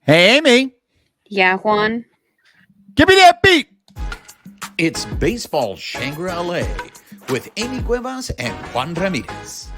Hey, Amy, Yeah, Juan. give me that beat. It's Baseball Shangri-La with Amy Cuevas and Juan Ramirez.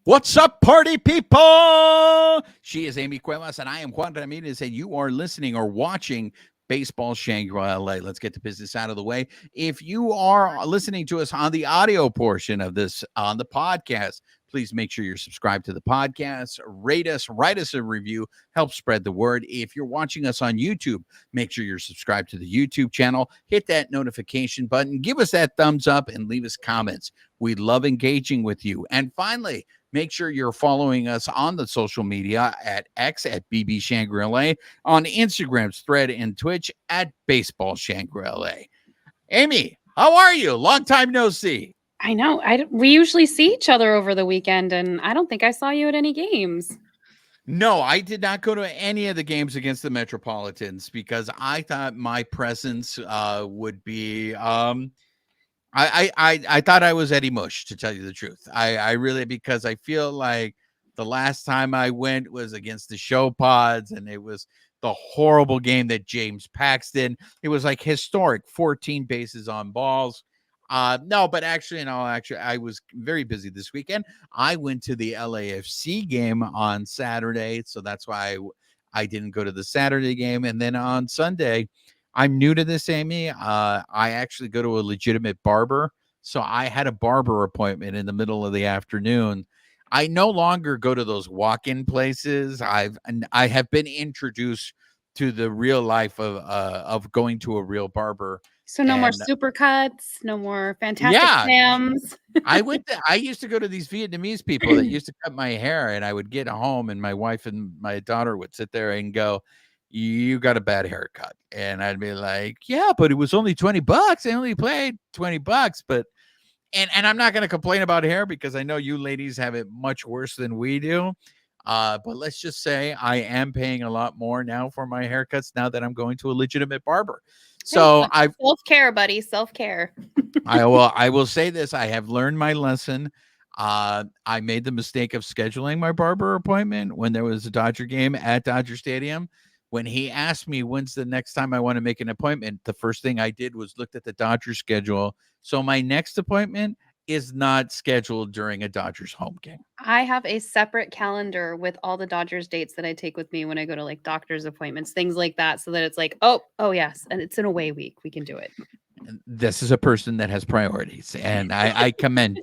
What's up, party people? She is Amy Cuevas, and I am Juan Ramirez, and you are listening or watching Baseball Shangri-La. Let's get the business out of the way. If you are listening to us on the audio portion of this on the podcast, please make sure you're subscribed to the podcast, rate us, write us a review, help spread the word. If you're watching us on YouTube, make sure you're subscribed to the YouTube channel, hit that notification button, give us that thumbs up, and leave us comments. We love engaging with you. And finally, make sure you're following us on the social media at X at BB Shangri-La, on Instagram's Thread and Twitch at Baseball Shangri-La. Amy, how are you? Long time no see. I know. We usually see each other over the weekend, and I don't think I saw you at any games. No, I did not go to any of the games against the Metropolitans because I thought my presence would be I thought I was Eddie Mush, to tell you the truth. I really, because I feel like the last time I went was against the Show Pods, and it was the horrible game that James Paxton. It was like historic, 14 bases on balls. No, but actually, I was very busy this weekend. I went to the LAFC game on Saturday, so that's why I didn't go to the Saturday game. And then on Sunday, I'm new to this, Amy. I actually go to a legitimate barber. So I had a barber appointment in the middle of the afternoon. I no longer go to those walk-in places. I have been introduced to the real life of going to a real barber. So no more And supercuts, no more fantastic yeah, Sams. I used to go to these Vietnamese people that used to cut my hair, and I would get home and my wife and my daughter would sit there and go, "You got a bad haircut." And I'd be like, "Yeah, but it was only $20. I only paid $20." But and I'm not going to complain about hair because I know you ladies have it much worse than we do. But let's just say I am paying a lot more now for my haircuts now that I'm going to a legitimate barber. So I've Self-care, buddy. Self-care. I will say this. I have learned my lesson. I made the mistake of scheduling my barber appointment when there was a Dodger game at Dodger Stadium. When he asked me when's the next time I want to make an appointment, the first thing I did was looked at the Dodgers schedule. So my next appointment is not scheduled during a Dodgers home game. I have a separate calendar with all the Dodgers dates that I take with me when I go to like doctor's appointments, things like that, so that it's like, oh yes, and it's an away week. We can do it. This is a person that has priorities, and I commend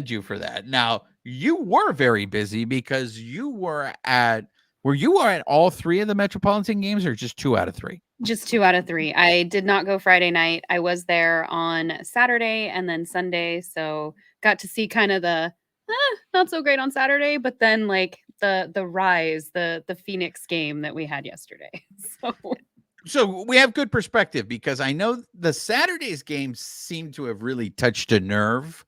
you for that. Now, you were very busy because were you at all three of the Metropolitan games, or just 2 out of 3? Just 2 out of 3. I did not go Friday night. I was there on Saturday and then Sunday, so got to see kind of the not so great on Saturday, but then like the rise, the Phoenix game that we had yesterday. So So we have good perspective because I know the Saturday's games seem to have really touched a nerve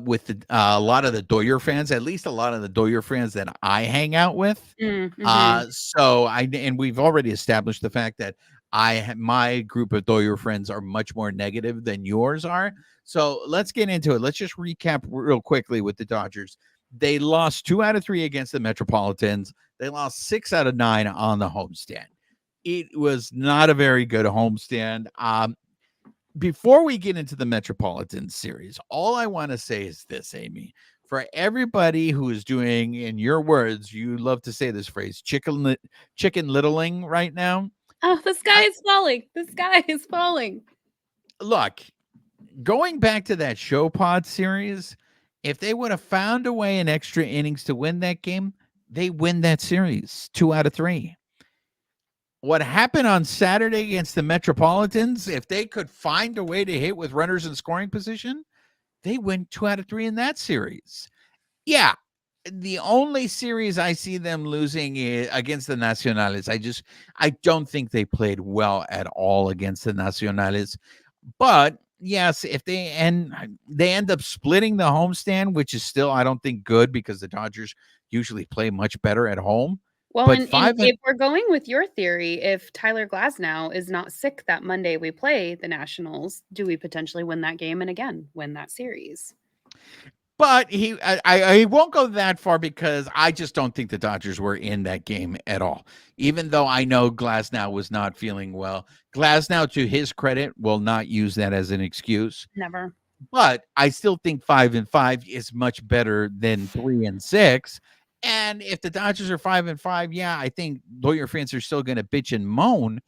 with a lot of the Doyer fans, at least a lot of the Doyer fans that I hang out with. mhm. And we've already established the fact that my group of Doyer friends are much more negative than yours are. So let's get into it. Let's just recap real quickly with the Dodgers. They lost 2 out of 3 against the Metropolitans. They lost 6 out of 9 on the homestand. It was not a very good homestand. Before we get into the Metropolitan series, all I want to say is this, Amy. For everybody who is doing, in your words, you love to say this phrase, chicken littling right now. Oh, the sky is falling. The sky is falling. Look, going back to that Show Pod series, if they would have found a way in extra innings to win that game, they win that series 2 out of 3. What happened on Saturday against the Metropolitans, if they could find a way to hit with runners in scoring position, they win 2 out of 3 in that series. Yeah, the only series I see them losing is against the Nacionales. I don't think they played well at all against the Nacionales. But yes, if they end up splitting the homestand, which is still I don't think good because the Dodgers usually play much better at home. Well, But and if we're going with your theory, if Tyler Glasnow is not sick that Monday we play the Nationals, do we potentially win that game and again win that series? But I won't go that far because I just don't think the Dodgers were in that game at all. Even though I know Glasnow was not feeling well. Glasnow, to his credit, will not use that as an excuse. Never. But I still think 5-5 is much better than 3-6. And if the Dodgers are 5-5, yeah, I think Dodger fans are still going to bitch and moan.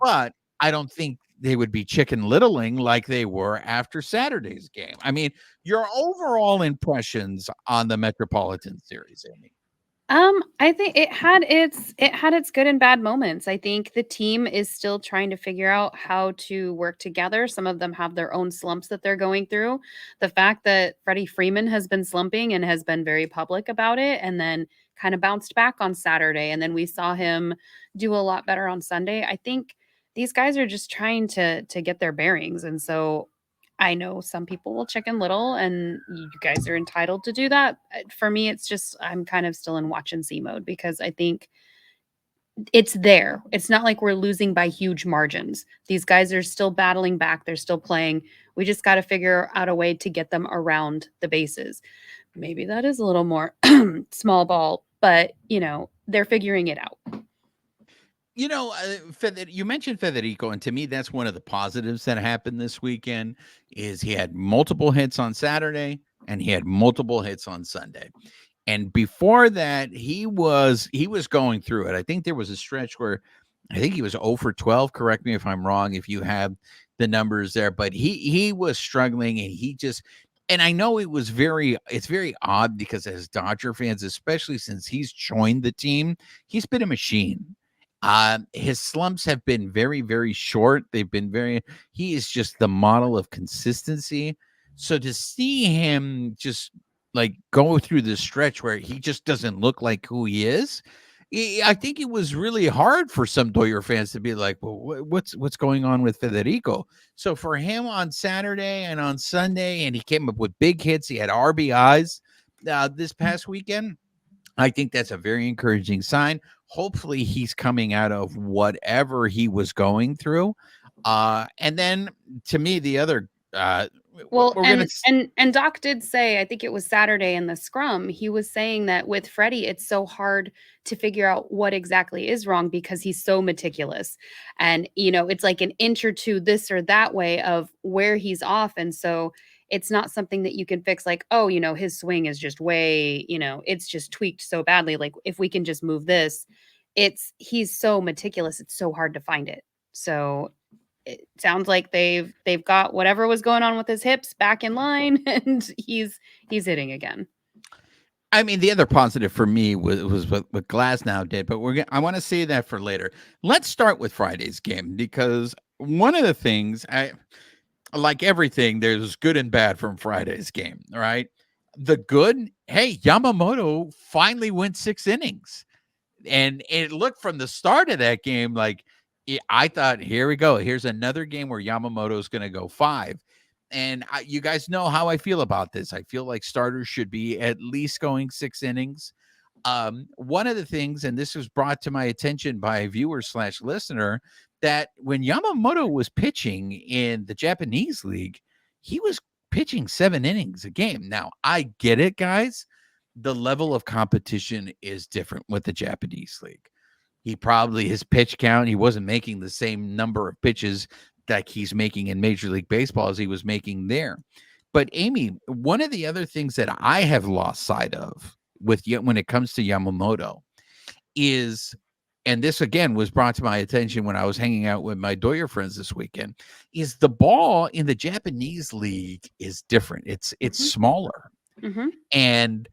But I don't think they would be chicken littling like they were after Saturday's game. I mean, your overall impressions on the Metropolitan Series, Amy? I think it had its good and bad moments. I think the team is still trying to figure out how to work together. Some of them have their own slumps that they're going through. The fact that Freddie Freeman has been slumping and has been very public about it, and then kind of bounced back on Saturday, and then we saw him do a lot better on Sunday. I think these guys are just trying to get their bearings, and so I know some people will chicken little, and you guys are entitled to do that. For me, it's just I'm kind of still in watch and see mode because I think it's there. It's not like we're losing by huge margins. These guys are still battling back. They're still playing. We just got to figure out a way to get them around the bases. Maybe that is a little more small ball, but they're figuring it out. You mentioned Federico, and to me, that's one of the positives that happened this weekend. Is he had multiple hits on Saturday and he had multiple hits on Sunday, and before that, he was going through it. I think there was a stretch where I think he was 0 for 12. Correct me if I'm wrong, if you have the numbers there, but he was struggling, and he just. And I know it's very odd because as Dodger fans, especially since he's joined the team, he's been a machine. His slumps have been very, very short. He is just the model of consistency. So to see him just like go through this stretch where he just doesn't look like who he is, I think it was really hard for some Dodger fans to be like, well, what's going on with Federico? So for him on Saturday and on Sunday, and he came up with big hits. He had RBIs this past weekend. I think that's a very encouraging sign. Hopefully he's coming out of whatever he was going through. And then to me, the other Well, we're gonna and Doc did say, I think it was Saturday in the scrum, he was saying that with Freddie, it's so hard to figure out what exactly is wrong because he's so meticulous. And, it's like an inch or two this or that way of where he's off. And so it's not something that you can fix like, oh, his swing is just way, it's just tweaked so badly. Like if we can just move this, he's so meticulous, it's so hard to find it. So it sounds like they've got whatever was going on with his hips back in line, and he's hitting again. I mean, the other positive for me was what Glasnow did, but I want to say that for later. Let's start with Friday's game because one of the things like everything, there's good and bad from Friday's game. All right. The good, hey, Yamamoto finally went 6 innings. And it looked from the start of that game like I thought, here we go. Here's another game where Yamamoto is going to go 5. And you guys know how I feel about this. I feel like starters should be at least going 6 innings. One of the things, and this was brought to my attention by a viewer/listener, that when Yamamoto was pitching in the Japanese league, he was pitching 7 innings a game. Now, I get it, guys. The level of competition is different with the Japanese league. His pitch count, he wasn't making the same number of pitches that he's making in Major League Baseball as he was making there. But Amy, one of the other things that I have lost sight of when it comes to Yamamoto is, and this again was brought to my attention when I was hanging out with my Dodger friends this weekend, is the ball in the Japanese league is different. It's smaller. Mm-hmm. And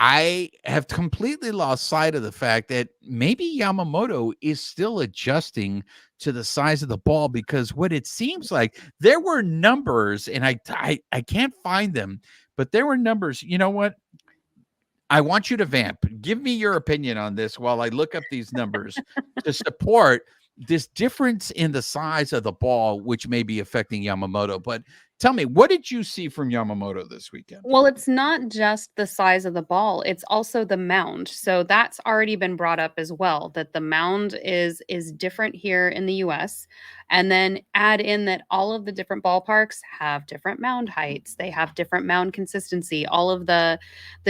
I have completely lost sight of the fact that maybe Yamamoto is still adjusting to the size of the ball, because what it seems like, there were numbers, and I can't find them, but there were numbers. You know what? I want you to vamp. Give me your opinion on this while I look up these numbers to support this difference in the size of the ball, which may be affecting Yamamoto. But Tell me, what did you see from Yamamoto this weekend? Well, it's not just the size of the ball, it's also the mound. So that's already been brought up as well, that the mound is different here in the US. And then add in that all of the different ballparks have different mound heights. They have different mound consistency. All of the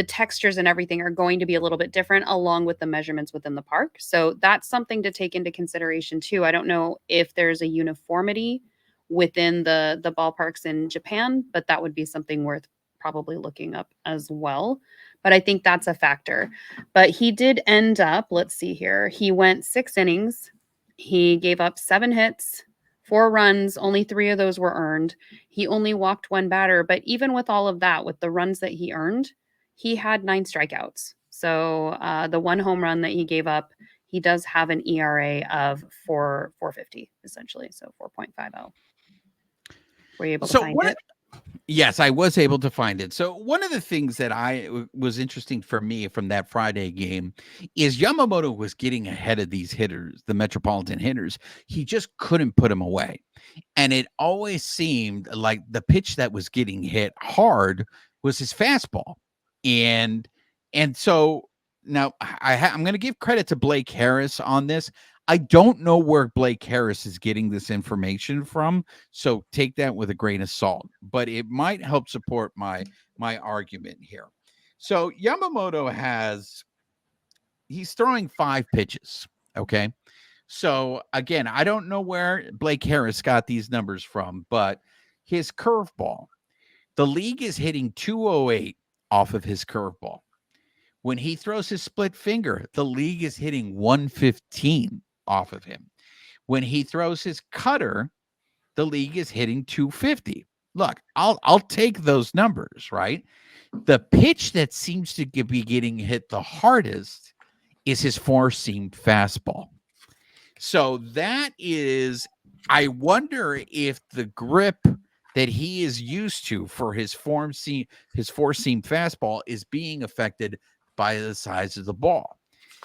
textures and everything are going to be a little bit different along with the measurements within the park. So that's something to take into consideration too. I don't know if there's a uniformity within the ballparks in Japan, but that would be something worth probably looking up as well. But I think that's a factor. But he did end up, let's see here, he went 6 innings. He gave up 7 hits, 4 runs, only 3 of those were earned. He only walked 1 batter, but even with all of that, with the runs that he earned, he had 9 strikeouts. So the 1 home run that he gave up, he does have an ERA of 4.50 essentially, so 4.50. Were you able to find it? Yes, I was able to find it. So one of the things that was interesting for me from that Friday game is Yamamoto was getting ahead of these hitters, the Metropolitan hitters. He just couldn't put them away. And it always seemed like the pitch that was getting hit hard was his fastball. And so now I'm going to give credit to Blake Harris on this. I don't know where Blake Harris is getting this information from, so take that with a grain of salt, but it might help support my argument here. So Yamamoto he's throwing 5 pitches, okay? So again, I don't know where Blake Harris got these numbers from, but his curveball, the league is hitting 208 off of his curveball. When he throws his split finger, the league is hitting 115 off of him. When he throws his cutter, the league is hitting 250. Look, I'll take those numbers, right? The pitch that seems to be getting hit the hardest is his 4-seam fastball. So that is, I wonder if the grip that he is used to for his 4-seam fastball is being affected by the size of the ball.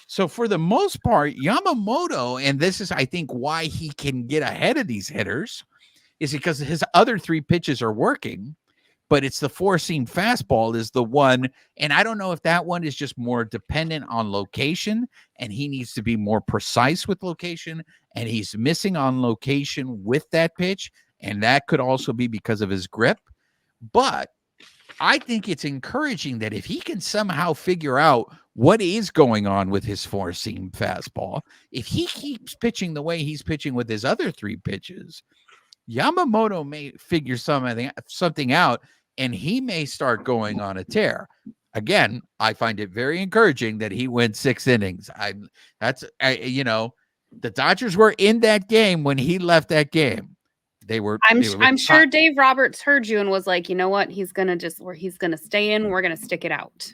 So for the most part, Yamamoto, and this is, I think, why he can get ahead of these hitters, is because his other 3 pitches are working, but it's the 4-seam fastball is the one, and I don't know if that one is just more dependent on location, and he needs to be more precise with location, and he's missing on location with that pitch, and that could also be because of his grip. But I think it's encouraging that if he can somehow figure out what is going on with his 4-seam fastball, if he keeps pitching the way he's pitching with his other 3 pitches, Yamamoto may figure something out, and he may start going on a tear. Again, I find it very encouraging that he went 6 innings. The Dodgers were in that game when he left that game. I'm sure Dave Roberts heard you and was like, you know what? He's going to stay in. We're going to stick it out.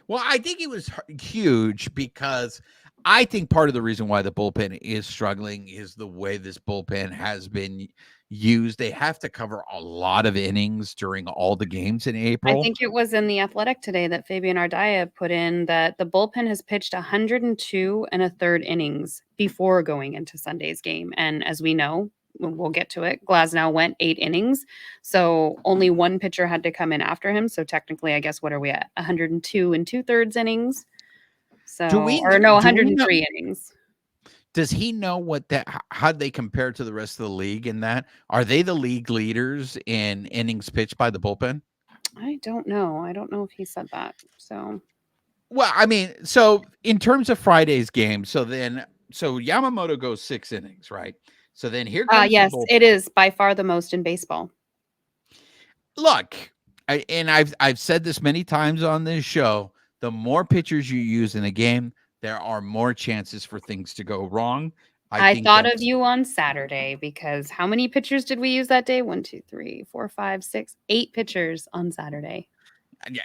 Well, I think it was huge because I think part of the reason why the bullpen is struggling is the way this bullpen has been used. They have to cover a lot of innings during all the games in April. I think it was in The Athletic today that Fabian Ardaya put in that the bullpen has pitched 102 1/3 innings before going into Sunday's game. And as we know, we'll get to it, Glasnow went 8 innings. So only 1 pitcher had to come in after him. So technically, I guess, what are we at? 102 2/3 innings. So, 103 innings. Does he know how they compare to the rest of the league in that? Are they the league leaders in innings pitched by the bullpen? I don't know. I don't know if he said that. So, well, I mean, so in terms of Friday's game, so Yamamoto goes 6 innings, right? So then here comes yes, it is by far the most in baseball. Look, I've said this many times on this show, the more pitchers you use in a game, there are more chances for things to go wrong. I thought of you on Saturday because how many pitchers did we use that day? 1, 2, 3, 4, 5, 6, 8 pitchers on Saturday.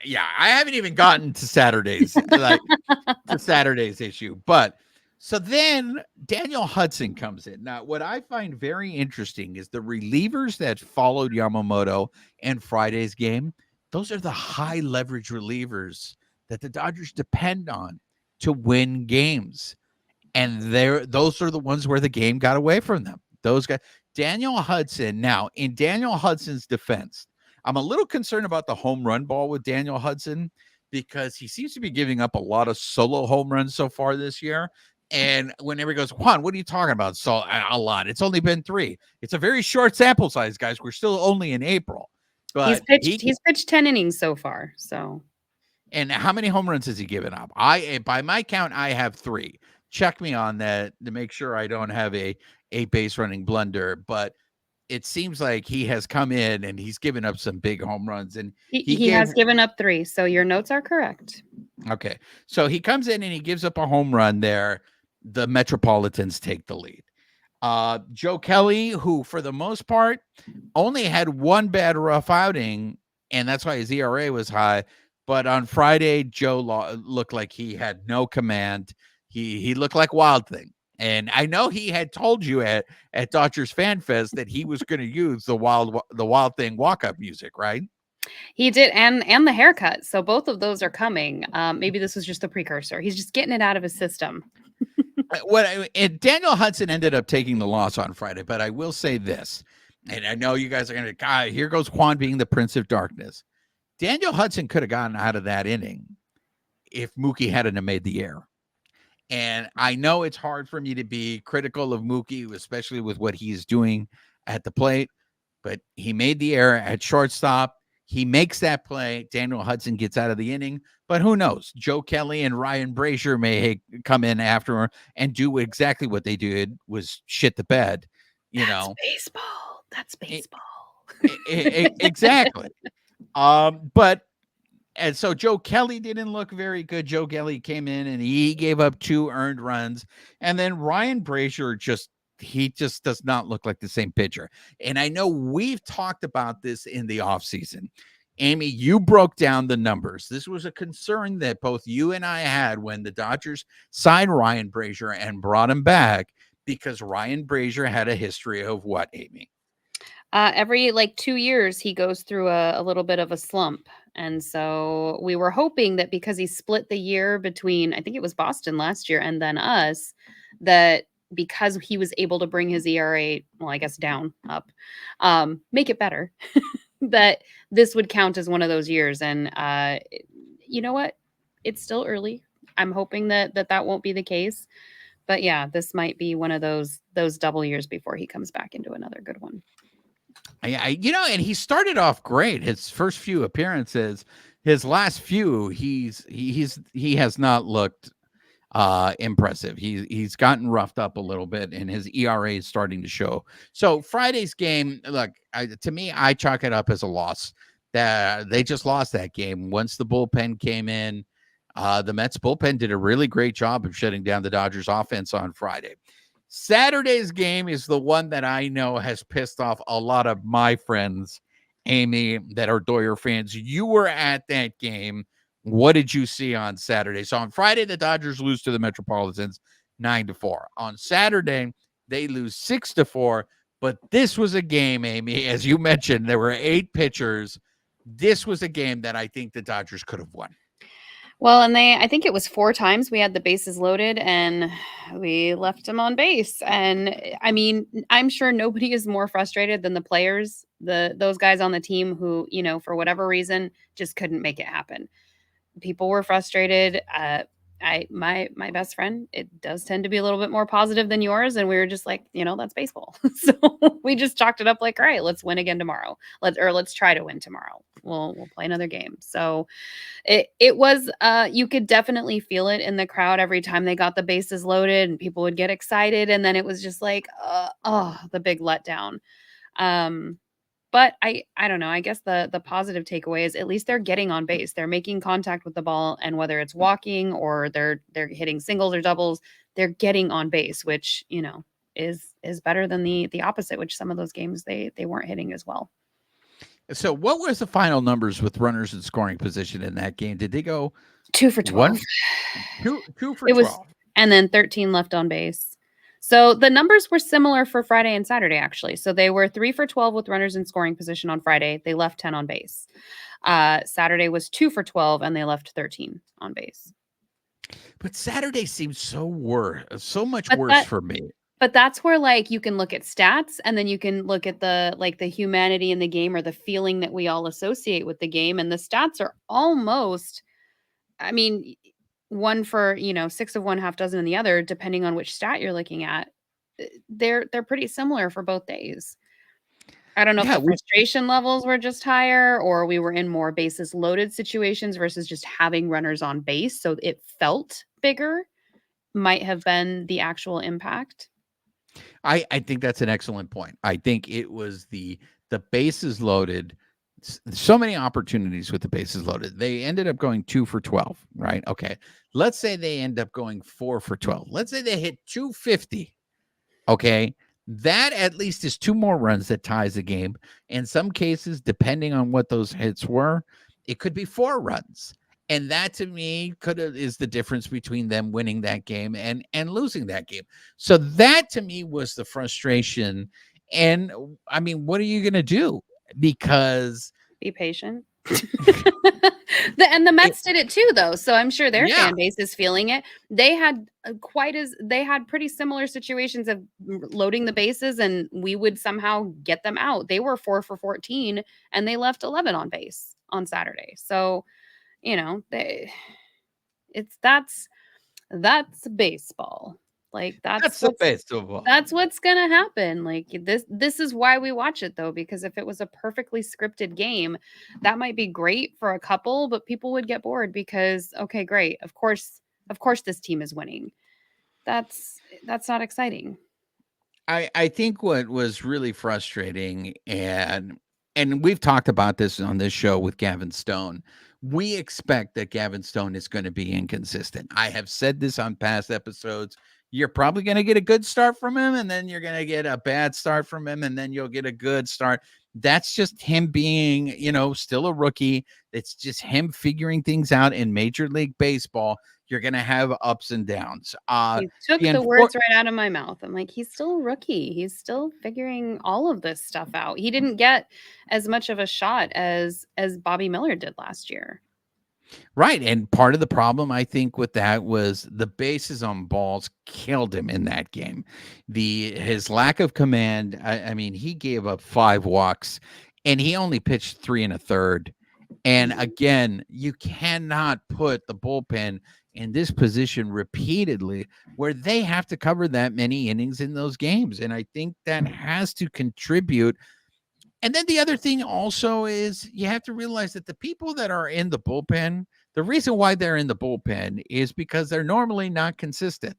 Yeah. I haven't even gotten to Saturdays, to Saturday's issue. But so then Daniel Hudson comes in. Now, what I find very interesting is the relievers that followed Yamamoto and Friday's game. Those are the high leverage relievers that the Dodgers depend on to win games. And those are the ones where the game got away from them. Those guys, Daniel Hudson. Now, in Daniel Hudson's defense, I'm a little concerned about the home run ball with Daniel Hudson because he seems to be giving up a lot of solo home runs so far this year. And whenever he goes, Juan, what are you talking about? So a lot. It's only been 3. It's a very short sample size, guys. We're still only in April. But he's pitched 10 innings so far. So, and how many home runs has he given up? By my count, I have 3. Check me on that to make sure I don't have a base running blunder. But it seems like he has come in and he's given up some big home runs, and he has given up 3. So your notes are correct. Okay, so he comes in and he gives up a home run there. The Metropolitans take the lead. Joe Kelly, who for the most part only had one bad rough outing, and that's why his ERA was high. But on Friday, Joe looked like he had no command. He looked like Wild Thing. And I know he had told you at Dodgers Fan Fest that he was going to use the Wild Thing walk-up music, right? He did, and the haircut. So both of those are coming. Maybe this was just a precursor. He's just getting it out of his system. Daniel Hudson ended up taking the loss on Friday, but I will say this, and I know you guys are going to, here goes Juan being the Prince of Darkness. Daniel Hudson could have gotten out of that inning if Mookie hadn't have made the error. And I know it's hard for me to be critical of Mookie, especially with what he's doing at the plate, but he made the error at shortstop. He makes that play. Daniel Hudson gets out of the inning, but who knows? Joe Kelly and Ryan Brazier may come in after and do exactly what they did, was shit the bed. Baseball. That's baseball. Exactly. But and so Joe Kelly didn't look very good. Joe Kelly came in and he gave up 2 earned runs. And then Ryan Brazier just does not look like the same pitcher. And I know we've talked about this in the offseason. Amy, you broke down the numbers. This was a concern that both you and I had when the Dodgers signed Ryan Brazier and brought him back, because Ryan Brazier had a history of what, Amy? Every 2 years, he goes through a little bit of a slump. And so we were hoping that because he split the year between, I think it was Boston last year and then us, that because he was able to bring his ERA, well, I guess up, make it better, that this would count as one of those years. And you know what? It's still early. I'm hoping that won't be the case. But yeah, this might be one of those double years before he comes back into another good one. And he started off great. His first few appearances, his last few, he has not looked impressive. He's gotten roughed up a little bit, and his ERA is starting to show. So Friday's game, look, to me, I chalk it up as a loss. That they just lost that game. Once the bullpen came in, the Mets bullpen did a really great job of shutting down the Dodgers offense on Friday. Saturday's game is the one that I know has pissed off a lot of my friends, Amy, that are Doyer fans. You were at that game. What did you see on Saturday? So on Friday, the Dodgers lose to the Metropolitans 9-4. On Saturday, they lose 6-4. But this was a game, Amy, as you mentioned, there were 8 pitchers. This was a game that I think the Dodgers could have won. Well, and I think it was 4 times we had the bases loaded and we left them on base. And I mean, I'm sure nobody is more frustrated than the players, those guys on the team who, for whatever reason, just couldn't make it happen. People were frustrated. My best friend, it does tend to be a little bit more positive than yours. And we were just like, that's baseball. So we just chalked it up like, all right, let's win again tomorrow. Let's try to win tomorrow. We'll play another game. So it was, you could definitely feel it in the crowd every time they got the bases loaded and people would get excited. And then it was just like, the big letdown. But I don't know. I guess the positive takeaway is at least they're getting on base. They're making contact with the ball, and whether it's walking or they're hitting singles or doubles, they're getting on base, which is better than the opposite, which some of those games they weren't hitting as well. So what was the final numbers with runners in scoring position in that game? Did they go 2 for 12? 2 for 12. And then 13 left on base. So the numbers were similar for Friday and Saturday, actually. So they were 3 for 12 with runners in scoring position on Friday. They left 10 on base. Saturday was 2 for 12, and they left 13 on base. But Saturday seems so much worse for me. But that's where, like, you can look at stats, and then you can look at the, like, the humanity in the game, or the feeling that we all associate with the game, and the stats are almost, I mean, one for, 6 of one, half dozen in the other, depending on which stat you're looking at. They're pretty similar for both days. I don't know if Yeah, the frustration levels were just higher, or we were in more bases loaded situations versus just having runners on base, so it felt bigger, might have been the actual impact. I think that's an excellent point. I think it was the bases loaded. So many opportunities with the bases loaded. They ended up going 2 for 12, right? Okay. Let's say they end up going 4 for 12. Let's say they hit 250. Okay. That at least is 2 more runs that ties the game. In some cases, depending on what those hits were, it could be 4 runs. And that to me is the difference between them winning that game and losing that game. So that to me was the frustration. And I mean, what are you going to do? Because Be patient. And the Mets did it too, though, so I'm sure their Yeah. fan base is feeling it. They had they had pretty similar situations of loading the bases, and we would somehow get them out. They were 4 for 14, and they left 11 on base on Saturday. So, it's that's baseball. Like, that's the best of all. that's what's gonna happen. Like, this is why we watch it, though, because if it was a perfectly scripted game, that might be great for a couple, but people would get bored because, okay, great, of course this team is winning. That's not exciting. I think what was really frustrating, and we've talked about this on this show with Gavin Stone. We expect that Gavin Stone is going to be inconsistent. I have said this on past episodes. You're probably going to get a good start from him, and then you're going to get a bad start from him, and then you'll get a good start. That's just him being, still a rookie. It's just him figuring things out in Major League Baseball. You're going to have ups and downs. You took the words right out of my mouth. I'm like, he's still a rookie. He's still figuring all of this stuff out. He didn't get as much of a shot as Bobby Miller did last year. Right. And part of the problem, I think, with that was the bases on balls killed him in that game. His lack of command. I mean, he gave up 5 walks and he only pitched 3 1/3. And again, you cannot put the bullpen in this position repeatedly where they have to cover that many innings in those games. And I think that has to contribute. And then the other thing also is you have to realize that the people that are in the bullpen, the reason why they're in the bullpen is because they're normally not consistent.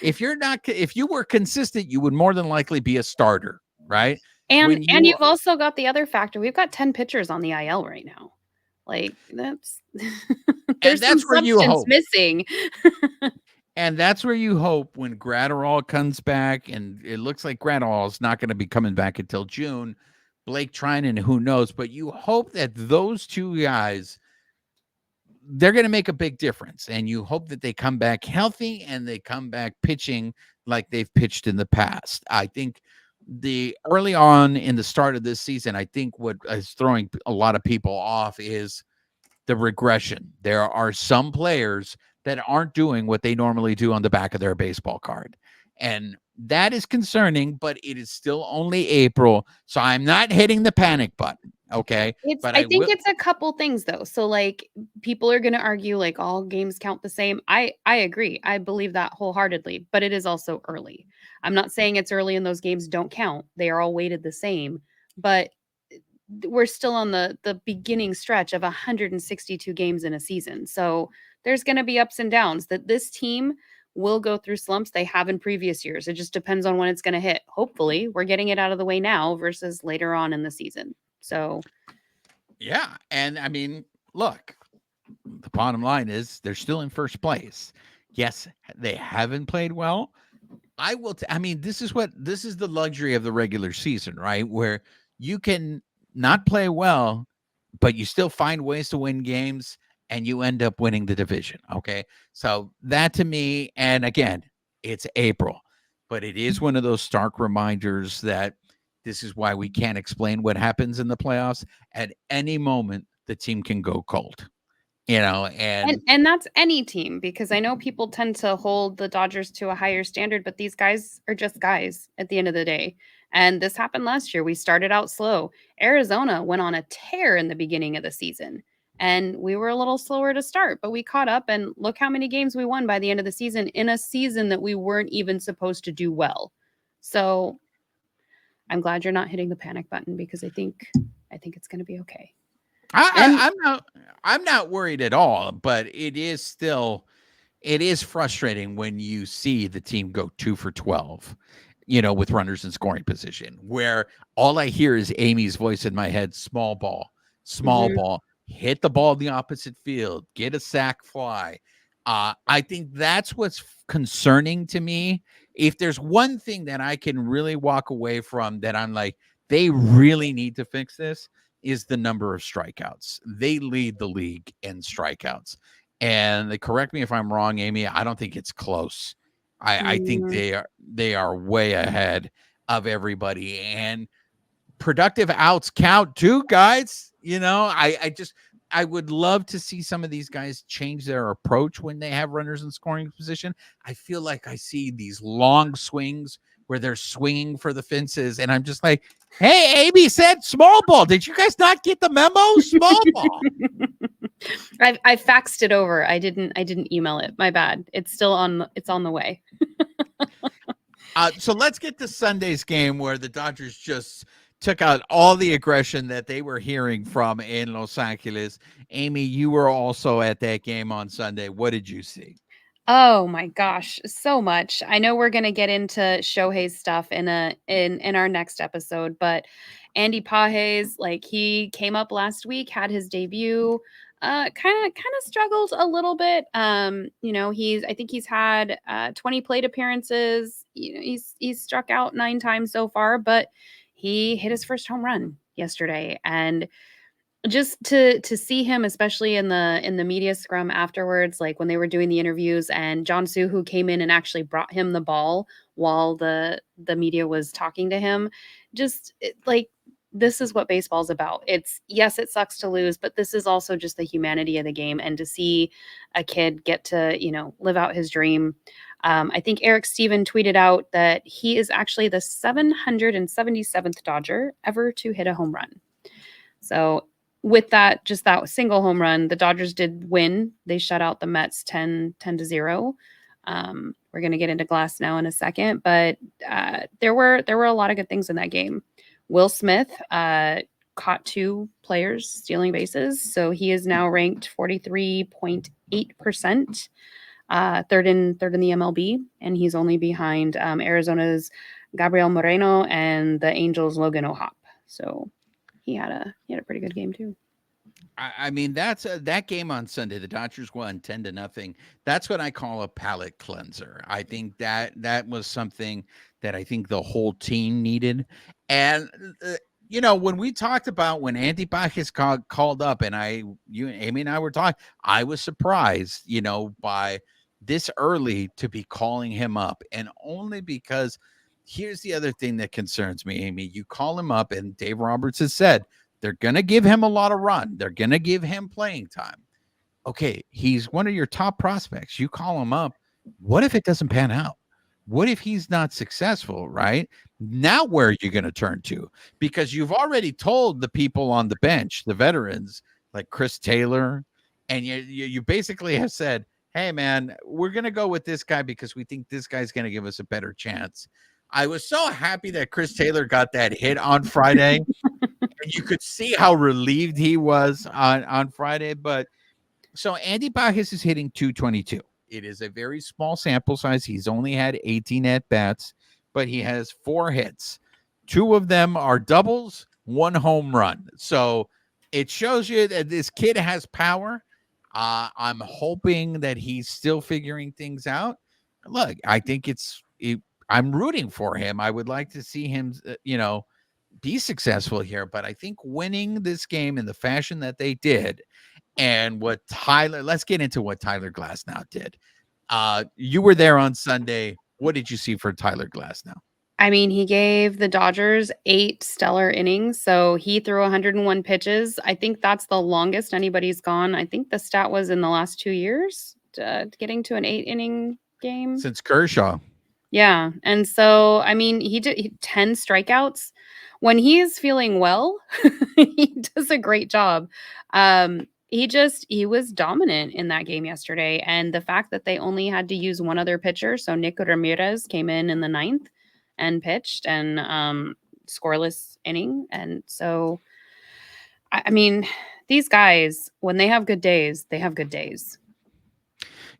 If you were consistent, you would more than likely be a starter, right? And you've also got the other factor. We've got 10 pitchers on the IL right now. Like, that's there's that's some where you substance hope. missing. And that's where you hope when Gratterall comes back, and it looks like Gratterall is not going to be coming back until June. Blake Trinan, who knows, but you hope that those 2 guys, they're going to make a big difference, and you hope that they come back healthy and they come back pitching like they've pitched in the past. I think the early on in the start of this season, I think what is throwing a lot of people off is the regression. There are some players that aren't doing what they normally do on the back of their baseball card. And that is concerning, but it is still only April. So I'm not hitting the panic button. Okay. But I think it's a couple things, though. So, like, people are going to argue like all games count the same. I agree. I believe that wholeheartedly, but it is also early. I'm not saying it's early and those games don't count. They are all weighted the same, but we're still on the beginning stretch of 162 games in a season. So there's going to be ups and downs. That this team will go through slumps they have in previous years. It just depends on when it's going to hit. Hopefully, we're getting it out of the way now versus later on in the season. So, yeah. And I mean, look, the bottom line is they're still in first place. Yes, they haven't played well. I mean, this is the luxury of the regular season, right? Where you can not play well, but you still find ways to win games and you end up winning the division. Okay. So that to me, and again, it's April, but it is one of those stark reminders that this is why we can't explain what happens in the playoffs. At any moment, the team can go cold. And that's any team, because I know people tend to hold the Dodgers to a higher standard, but these guys are just guys at the end of the day. And this happened last year. We started out slow. Arizona went on a tear in the beginning of the season, and we were a little slower to start, but we caught up, and look how many games we won by the end of the season in a season that we weren't even supposed to do well. So I'm glad you're not hitting the panic button, because I think it's going to be okay. I'm not worried at all, but it is frustrating when you see the team go 2 for 12, with runners in scoring position, where all I hear is Amy's voice in my head: small ball, hit the ball in the opposite field, get a sac fly. I think that's what's concerning to me. If there's one thing that I can really walk away from that I'm like, they really need to fix this, is the number of strikeouts. They lead the league in strikeouts. And correct me if I'm wrong, Amy, I don't think it's close. I think they are way ahead of everybody. And productive outs count too, guys. I would love to see some of these guys change their approach when they have runners in scoring position. I feel like I see these long swings where they're swinging for the fences, and I'm just like, hey, Amy said small ball. Did you guys not get the memo? Small ball. I faxed it over. I didn't email it. My bad. It's on the way. So let's get to Sunday's game, where the Dodgers just took out all the aggression that they were hearing from in Los Angeles. Amy, you were also at that game on Sunday. What did you see? Oh my gosh, so much. I know we're going to get into Shohei's stuff in our next episode, but Andy Pages, like, he came up last week, had his debut, kind of struggled a little bit. I think he's had 20 plate appearances. He's struck out 9 times so far, but he hit his first home run yesterday, and just to see him, especially in the media scrum afterwards, like when they were doing the interviews, and John Su, who came in and actually brought him the ball while the media was talking to him, like, this is what baseball's about. Yes, it sucks to lose, but this is also just the humanity of the game, and to see a kid get to live out his dream. I think Eric Steven tweeted out that he is actually the 777th Dodger ever to hit a home run. So with that single home run, the Dodgers did win. They shut out the Mets 10-0. We're going to get into Glasnow in a second, but there were a lot of good things in that game. Will Smith caught 2 players stealing bases, so he is now ranked 43.8%, third in the MLB, and he's only behind Arizona's Gabriel Moreno and the Angels' Logan O'Hoppe. So he had a pretty good game too. I mean, that's that game on Sunday. The Dodgers won 10-0. That's what I call a palate cleanser. I think that was something that I think the whole team needed. And when we talked about when Andy Pages called up, and Amy and I were talking, I was surprised, by this early to be calling him up, and only because here's the other thing that concerns me, Amy. You call him up, and Dave Roberts has said they're going to give him a lot of run. They're going to give him playing time. Okay, he's one of your top prospects. You call him up. What if it doesn't pan out? What if he's not successful, right? Now where are you going to turn to? Because you've already told the people on the bench, the veterans, like Chris Taylor, and you basically have said, hey, man, we're going to go with this guy because we think this guy's going to give us a better chance. I was so happy that Chris Taylor got that hit on Friday. And you could see how relieved he was on Friday. But so Andy Pages is hitting 222. It is a very small sample size. He's only had 18 at-bats, but he has 4 hits. 2 of them are doubles, 1 home run. So it shows you that this kid has power. I'm hoping that he's still figuring things out. Look, I think I'm rooting for him. I would like to see him, be successful here, but I think winning this game in the fashion that they did, and let's get into what Tyler Glasnow did. You were there on Sunday. What did you see for Tyler Glasnow? I mean, he gave the Dodgers 8 stellar innings, so he threw 101 pitches. I think that's the longest anybody's gone. I think the stat was in the last 2 years, getting to an 8-inning game. Since Kershaw. Yeah, and so, I mean, he did 10 strikeouts. When he is feeling well, he does a great job. He was dominant in that game yesterday, and the fact that they only had to use one other pitcher, so Nick Ramirez came in the ninth and pitched and scoreless inning, and so I mean, these guys, when they have good days, they have good days.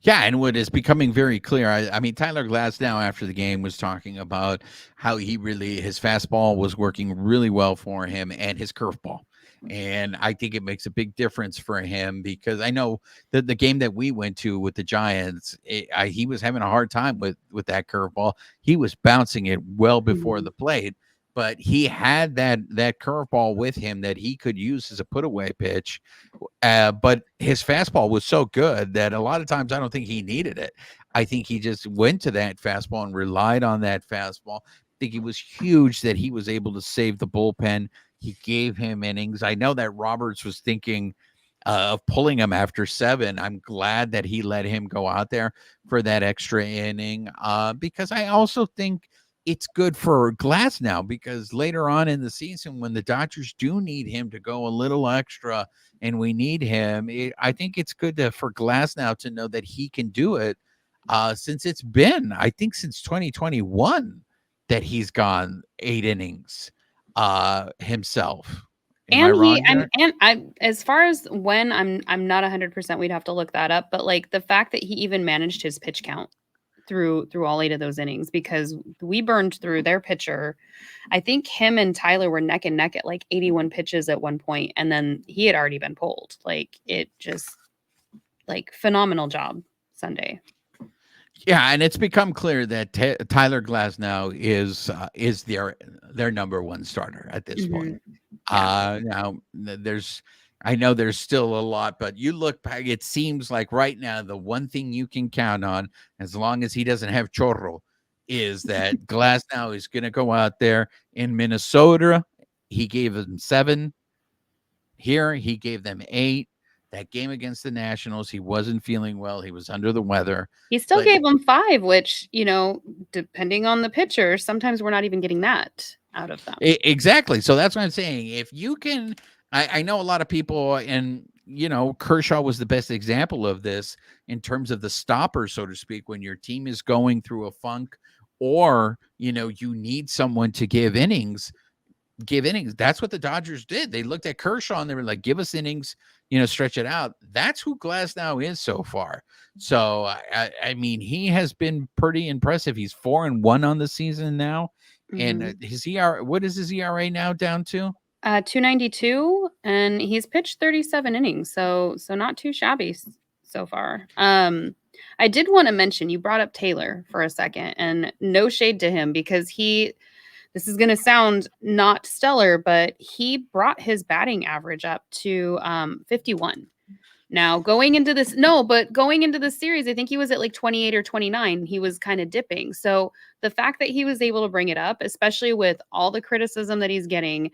Yeah, and what is becoming very clear, I mean, Tyler Glasnow after the game was talking about how his fastball was working really well for him and his curveball. And I think it makes a big difference for him because I know that the game that we went to with the Giants, he was having a hard time with that curveball. He was bouncing it well before the plate, but he had that curveball with him that he could use as a put away pitch. But his fastball was so good that a lot of times I don't think he needed it. I think he just went to that fastball and relied on that fastball. I think it was huge that he was able to save the bullpen. He gave him innings. I know that Roberts was thinking of pulling him after 7. I'm glad that he let him go out there for that extra inning because I also think it's good for Glasnow because later on in the season, when the Dodgers do need him to go a little extra and we need him, I think it's good for Glasnow to know that he can do it since it's been, I think, since 2021 that he's gone 8 innings himself. Am I wrong? As far as when I'm not 100%, we'd have to look that up, but like the fact that he even managed his pitch count through all 8 of those innings because we burned through their pitcher. I think him and Tyler were neck and neck at like 81 pitches at one point, and then he had already been pulled. Like it just like phenomenal job Sunday. Yeah, and it's become clear that Tyler Glasnow is their number one starter at this point. Now I know there's still a lot, but you look back, it seems like right now the one thing you can count on, as long as he doesn't have chorro, is that Glasnow is going to go out there in Minnesota. He gave them 7. Here he gave them 8. That game against the Nationals, he wasn't feeling well. He was under the weather. He still gave them 5, which, depending on the pitcher, sometimes we're not even getting that out of them. Exactly. So that's what I'm saying. If you can, I know a lot of people, and Kershaw was the best example of this in terms of the stopper, so to speak, when your team is going through a funk or, you need someone to give innings. That's what the Dodgers did. They looked at Kershaw and they were like, give us innings, stretch it out. That's who Glasnow is so far. So, I mean, he has been pretty impressive. He's 4-1 on the season now. And his ERA, what is his ERA now down to? 2.92, and he's pitched 37 innings. So not too shabby so far. I did want to mention, you brought up Taylor for a second, and no shade to him because this is going to sound not stellar, but he brought his batting average up to 51. Now, going into this series, I think he was at like 28 or 29. He was kind of dipping. So the fact that he was able to bring it up, especially with all the criticism that he's getting,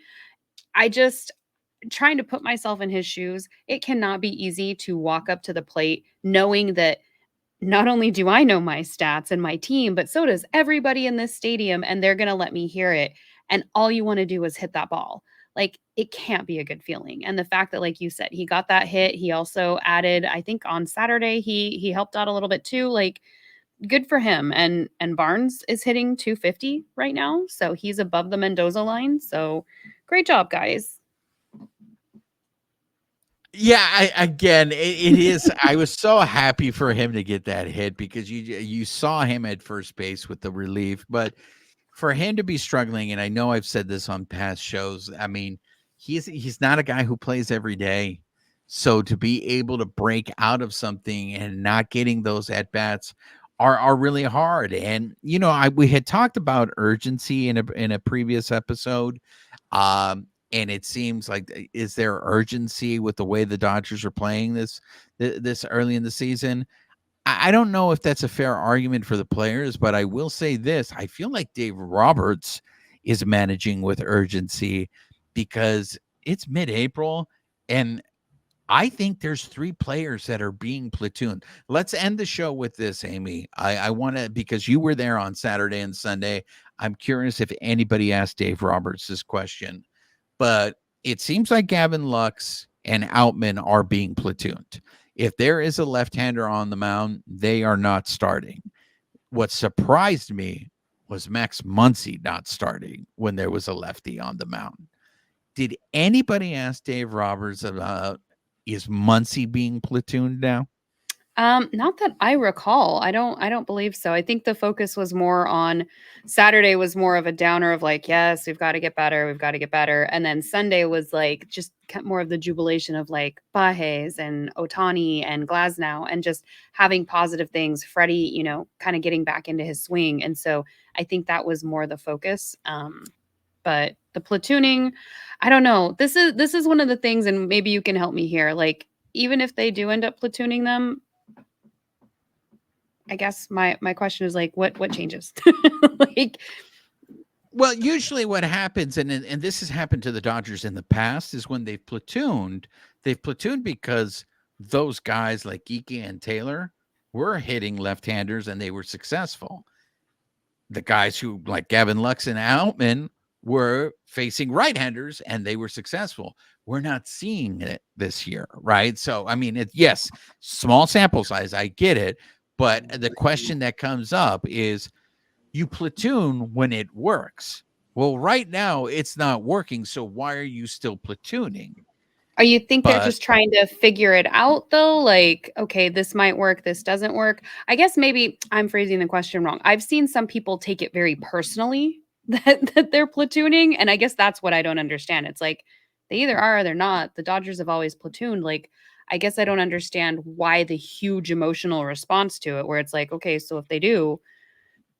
trying to put myself in his shoes, it cannot be easy to walk up to the plate knowing that not only do I know my stats and my team, but so does everybody in this stadium, and they're going to let me hear it. And all you want to do is hit that ball. Like, it can't be a good feeling. And the fact that, like you said, he got that hit, he also added, I think on Saturday, he helped out a little bit too. Like, good for him. And Barnes is hitting 250 right now. So he's above the Mendoza line. So great job, guys. Yeah, it is. I was so happy for him to get that hit because you saw him at first base with the relief, but for him to be struggling, and I know I've said this on past shows, I mean, he's not a guy who plays every day. So to be able to break out of something and not getting those at bats are really hard. And we had talked about urgency in a previous episode. And it seems like, is there urgency with the way the Dodgers are playing this early in the season? I don't know if that's a fair argument for the players, but I will say this. I feel like Dave Roberts is managing with urgency because it's mid-April, and I think there's 3 players that are being platooned. Let's end the show with this, Amy. I want to, because you were there on Saturday and Sunday. I'm curious if anybody asked Dave Roberts this question, but it seems like Gavin Lux and Outman are being platooned. If there is a left-hander on the mound, they are not starting. What surprised me was Max Muncy not starting when there was a lefty on the mound. Did anybody ask Dave Roberts about, is Muncy being platooned now? Not that I recall. I don't believe so. I think the focus was more on Saturday was more of a downer of like, yes, we've got to get better, we've got to get better. And then Sunday was like just more of the jubilation of like Baez and Otani and Glasnow and just having positive things. Freddie, kind of getting back into his swing. And so I think that was more the focus. But the platooning, I don't know. This is one of the things, and maybe you can help me here. Like, even if they do end up platooning them, I guess my question is like, what changes? Like, Well, usually what happens, and this has happened to the Dodgers in the past, is when they've platooned because those guys like Geeky and Taylor were hitting left-handers and they were successful. The guys who, like Gavin Lux and Outman, were facing right-handers and they were successful. We're not seeing it this year, right? So, I mean, yes, small sample size, I get it. But the question that comes up is, you platoon when it works. Well, right now it's not working, so why are you still platooning? or you think they're But just trying to figure it out though? Like, okay, this might work, this doesn't work. I guess maybe I'm phrasing the question wrong. I've seen some people take it very personally that they're platooning, and I guess that's what I don't understand. It's like they either are or they're not. The Dodgers have always platooned. Like, I guess I don't understand why the huge emotional response to it, where it's like, okay, so if they do,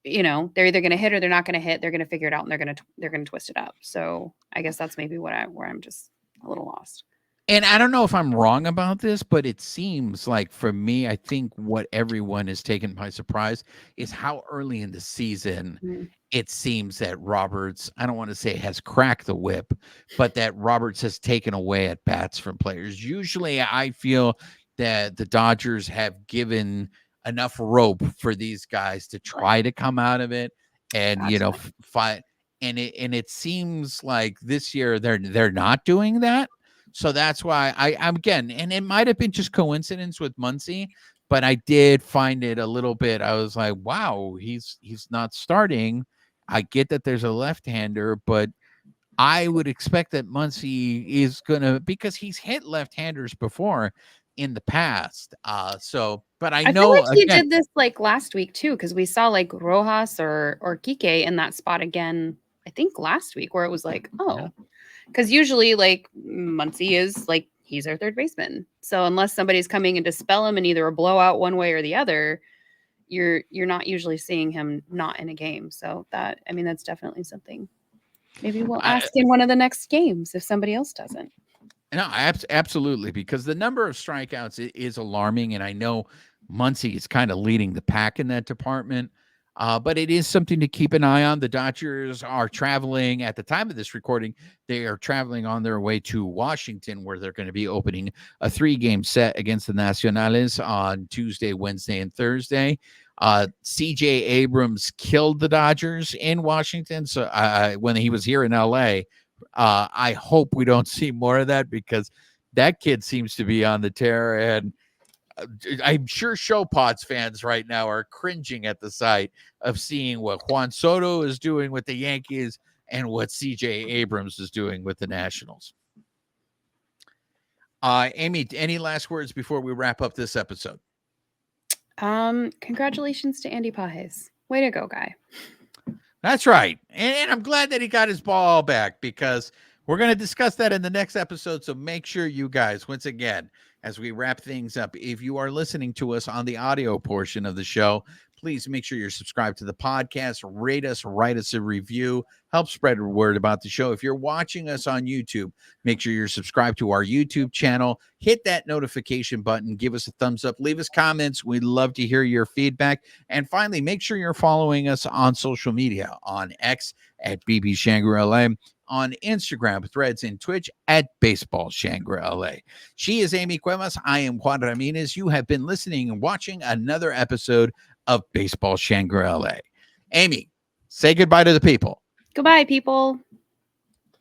they're either going to hit or they're not going to hit. They're going to figure it out and they're going to twist it up. So I guess that's maybe where I'm just a little lost. and I don't know if I'm wrong about this, but it seems like, for me, I think what everyone is taken by surprise is how early in the season Mm. it seems that Roberts, I don't want to say has cracked the whip, but that Roberts has taken away at bats from players. Usually I feel that the Dodgers have given enough rope for these guys to try to come out of it and, Gotcha. fight. And it seems like this year they're not doing that. So that's why I'm again, and it might have been just coincidence with Muncy, but I did find it a little bit. I was like, wow, he's not starting. I get that there's a left-hander, but I would expect that Muncy is gonna, because he's hit left-handers before in the past. But I I feel know like he again, did this like last week too, because we saw like Rojas or Kike in that spot again, I think last week, where it was like, yeah. oh, because usually like Muncy is like he's our third baseman. So unless somebody's coming in to spell him in either a blowout one way or the other, you're not usually seeing him not in a game. So that's definitely something. Maybe we'll I, ask in one of the next games if somebody else doesn't. No, absolutely, because the number of strikeouts is alarming, and I know Muncy is kind of leading the pack in that department. But it is something to keep an eye on. The Dodgers are traveling at the time of this recording. They are traveling on their way to Washington, where they're going to be opening a 3-game set against the Nacionales on Tuesday, Wednesday, and Thursday. CJ Abrams killed the Dodgers in Washington. So when he was here in LA, I hope we don't see more of that, because that kid seems to be on the tear. And I'm sure Showpots fans right now are cringing at the sight of seeing what Juan Soto is doing with the Yankees and what CJ Abrams is doing with the Nationals. Amy, any last words before we wrap up this episode? Congratulations to Andy Pajes. Way to go, guy. That's right. And I'm glad that he got his ball back, because we're going to discuss that in the next episode. So make sure you guys, once again, as we wrap things up, if you are listening to us on the audio portion of the show, Please make sure you're subscribed to the podcast, rate us, write us a review, help spread word about the show. If you're watching us on YouTube, make sure you're subscribed to our YouTube channel, hit that notification button, give us a thumbs up, leave us comments. We'd love to hear your feedback. And finally, make sure you're following us on social media, on X at BB Shangri-La, on Instagram, Threads, and Twitch at Baseball Shangri-La. She is Amy Cuevas. I am Juan Ramirez. You have been listening and watching another episode of Baseball Shangri-La. Amy, say goodbye to the people. Goodbye, people.